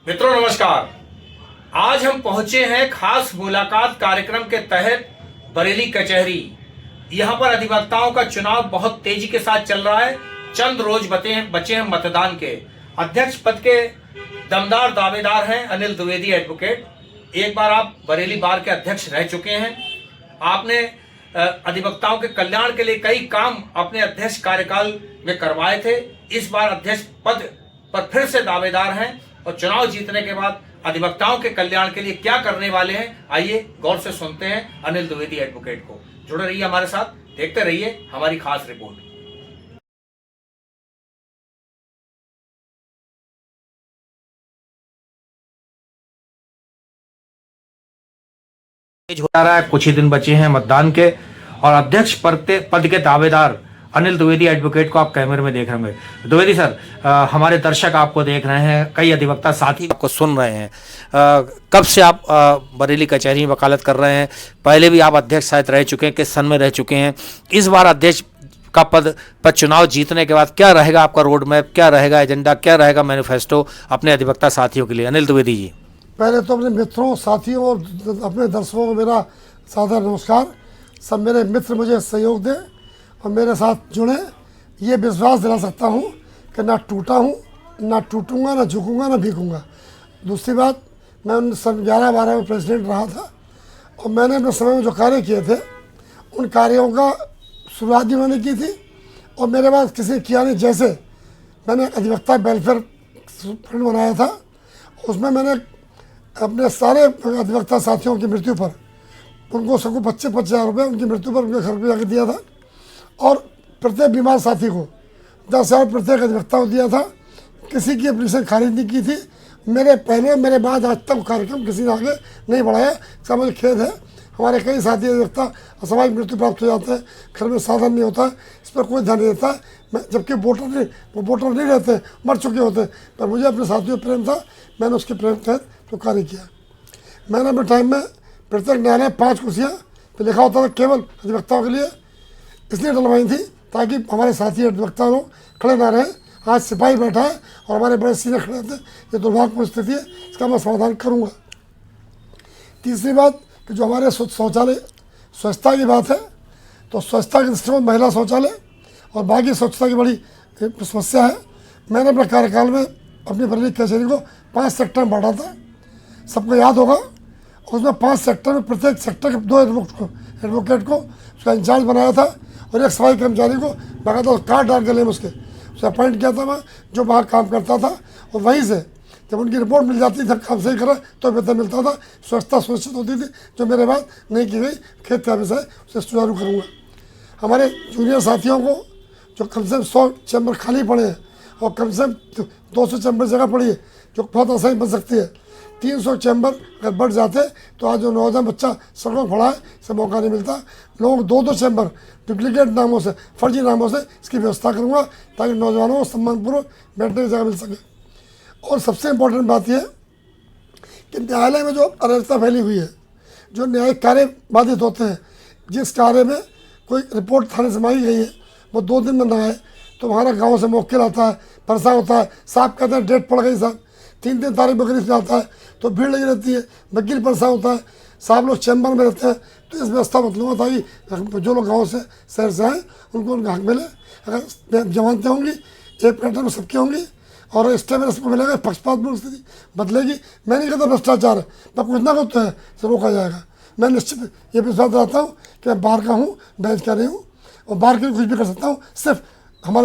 मित्रों नमस्कार। आज हम पहुंचे हैं खास मुलाकात कार्यक्रम के तहत बरेली कचहरी। यहां पर अधिवक्ताओं का चुनाव बहुत तेजी के साथ चल रहा है। चंद रोज बचे हैं मतदान के। अध्यक्ष पद के दमदार दावेदार हैं अनिल द्विवेदी एडवोकेट। एक बार आप बरेली बार के अध्यक्ष रह चुके हैं। आपने अधिवक्ताओं के कल्याण के लिए कई काम अपने अध्यक्ष कार्यकाल में करवाए थे। इस बार अध्यक्ष पद पर फिर से दावेदार हैं और चुनाव जीतने के बाद अधिवक्ताओं के कल्याण के लिए क्या करने वाले हैं, आइए गौर से सुनते हैं अनिल द्विवेदी एडवोकेट को। जुड़े रहिए हमारे साथ, देखते रहिए हमारी खास रिपोर्ट। हो रहा है, कुछ ही दिन बचे हैं मतदान के और अध्यक्ष पद के दावेदार अनिल द्विवेदी एडवोकेट को आप कैमरे में देख रहे होंगे। द्विवेदी सर, हमारे दर्शक आपको देख रहे हैं, कई अधिवक्ता साथी आपको सुन रहे हैं। कब से आप बरेली कचहरी में वकालत कर रहे हैं? पहले भी आप अध्यक्ष शायद रह चुके हैं, किस सन में रह चुके हैं? इस बार अध्यक्ष का पद पर चुनाव जीतने के बाद क्या रहेगा आपका रोड मैप, क्या रहेगा एजेंडा, क्या रहेगा मैनिफेस्टो अपने अधिवक्ता साथियों के लिए? अनिल द्विवेदी जी, पहले तो अपने मित्रों, साथियों और अपने दर्शकों को मेरा सादर नमस्कार। सब मेरे मित्र मुझे सहयोग दें और मेरे साथ जुड़े। ये विश्वास दिला सकता हूँ कि ना टूटा हूँ, ना टूटूंगा, ना झुकूंगा, ना भीगूंगा। दूसरी बात, मैं सन 11-12 में प्रेसिडेंट रहा था और मैंने अपने समय में जो कार्य किए थे उन कार्यों का शुरुआत भी मैंने की थी और मेरे बाद किसी ने किया नहीं। जैसे मैंने अधिवक्ता वेलफेयर फंड बनाया था, उसमें मैंने अपने सारे अधिवक्ता साथियों की मृत्यु पर उनको सबको 25,000 रुपये उनकी मृत्यु पर उनके घर पर जाकर दिया था और प्रत्येक बीमार साथी को 10,000 प्रत्येक अधिवक्ता को दिया था। किसी की एप्लीकेशन खारिज नहीं की थी। मेरे पहले मेरे बाद आज तक कार्यक्रम किसी ने आगे नहीं बढ़ाया। इसका मुझे खेद है। हमारे कई साथी अधिवक्ता असामाजिक मृत्यु प्राप्त हो जाते हैं, घर में साधन नहीं होता है, इस पर कोई ध्यान नहीं देता है। जबकि वोटर नहीं रहते, मर चुके होते, पर मुझे अपने साथियों प्रेम था, मैंने उसके प्रेम के तहत तो कार्य किया। मैंने अपने टाइम में प्रत्येक न्यायालय 5 कुर्सियाँ पर लिखा होता था केवल अधिवक्ताओं के लिए, इसलिए डलवाई थी ताकि हमारे साथी अधिवक्ता लोग खड़े ना रहें। आज सिपाही बैठा है और हमारे बड़े सीनियर खड़े थे। ये दुर्भाग्यपूर्ण स्थिति है, इसका मैं समाधान करूँगा। तीसरी बात कि जो हमारे शौचालय स्वच्छता की बात है, तो स्वच्छता के दृष्टिकोण महिला शौचालय और बाकी स्वच्छता की बड़ी समस्या है। मैंने अपने कार्यकाल में अपनी बरेली कचहरी को 5 सेक्टर में बांटा था, सबको याद होगा। उसमें 5 सेक्टर में प्रत्येक सेक्टर के 2 एडवोकेट को उसका इंचार्ज बनाया था और एक सफाई कर्मचारी को बाकायदा कार्ड डाल के ले उसे अपॉइंट किया था मैं, जो वहाँ काम करता था। और वहीं से जब उनकी रिपोर्ट मिल जाती थी काम सही करा तो वेतन मिलता था, स्वच्छता सुनिश्चित होती थी, जो मेरे बाद नहीं की गई। खेत का विषय उसे सुचारू करूँगा। हमारे जूनियर साथियों को जो कम से कम 100 चैम्बर खाली पड़े हैं और कम से कम 200 चैम्बर जगह पड़ी है जो बहुत आसानी बन सकती है। 300 चैम्बर अगर बढ़ जाते तो आज जो नौजवान बच्चा सड़कों में खड़ा है, इसे मौका नहीं मिलता। लोगों को 2-2 चैम्बर डुप्लीकेट नामों से, फर्जी नामों से इसकी व्यवस्था करूँगा ताकि नौजवानों को सम्मानपूर्वक बैठने की जगह मिल सके। और सबसे इम्पोर्टेंट बात यह कि न्यायालय में जो अराजकता फैली हुई है, जो न्यायिक कार्य बाधित होते हैं, जिस कार्य में कोई रिपोर्ट थाने से मांगी गई है वो 2 दिन में ना आए तो हमारा गाँव से मुवक्किल आता है, परेशान होता है, साहब कहते हैं डेट पड़ गई साहब, 3 तारीख बकरी से आता है तो भीड़ लगी रहती है, वकील परेशान होता है, साहब लोग चैम्बर में रहते हैं। तो इस व्यवस्था मतलब ताकि जो लोग गांव से शहर से आए उनको उनका हक मिले। अगर जमानतें होंगी एक पैटर्न में सबकी होंगी और स्टेबल सबको मिलेगा, पक्षपातपूर्ण स्थिति बदलेगी। मैं नहीं कहता भ्रष्टाचार है, पर कुछ ना कुछ तो है, से रोका जाएगा। मैं निश्चित ये विश्वास रखता हूँ कि मैं बाहर का हूँ, बेंच का नहीं हूँ और बाहर के कुछ भी कर सकता हूँ। सिर्फ हमारे